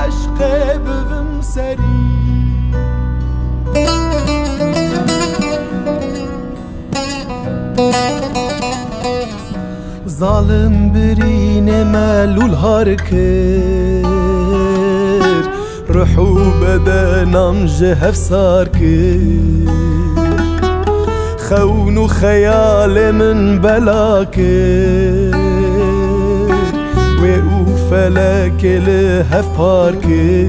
عشق ببم سری ظالم برین ملول هار کر روح و بدنم جهف سار کر خون و خیال من بلا کر و او فلک لهف پار کر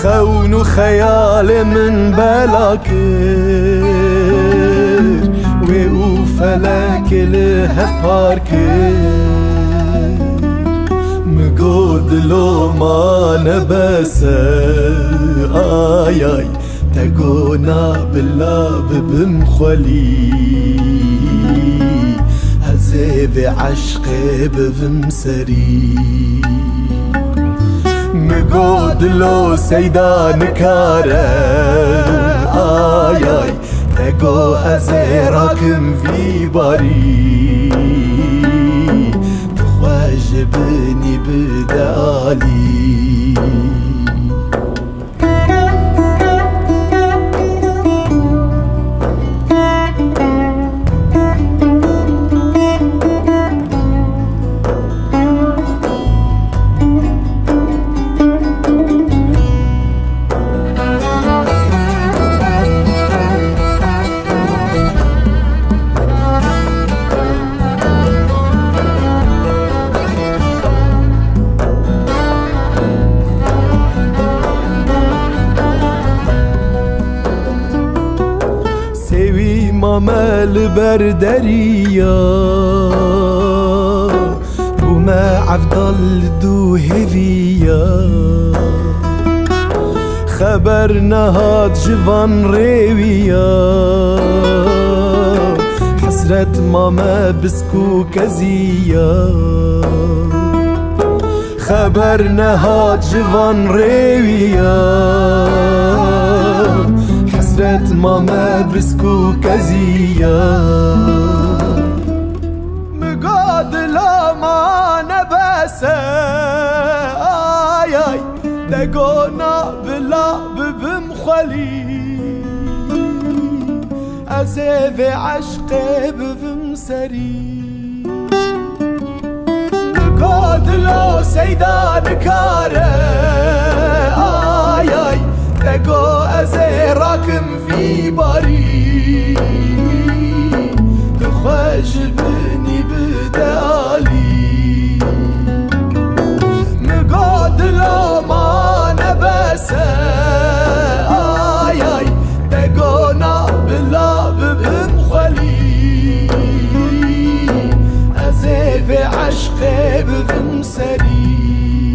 خون و خیال من بلا کر و او فلک لهف پار کر مگو دلو ما نبسه آی آی تقونا بالله ببم خلي هزيب عشقي ببم سري مقود لو سيدان كاره آي آي تقو هزيراكم في باري تخواجبني بدالي مال بردريا وما عفضل دو هفيا خبرنا هاد جفان ريويا حسرة ماما بسكو كزيا خبرنا هاد جفان ريويا حسرة ماما بسكو كزيا مقاد لا ما نبسه آي آي دقونا بلا ببم خلي أزيف عشقي ببم سري مقاد لو سيدان كاره آي آي تقو أزيراكم في باري تخواجبني بدالي مقاد لو ما نبسه آي آي تقونا بلا ببم خلي أزيف عشقي ببم سري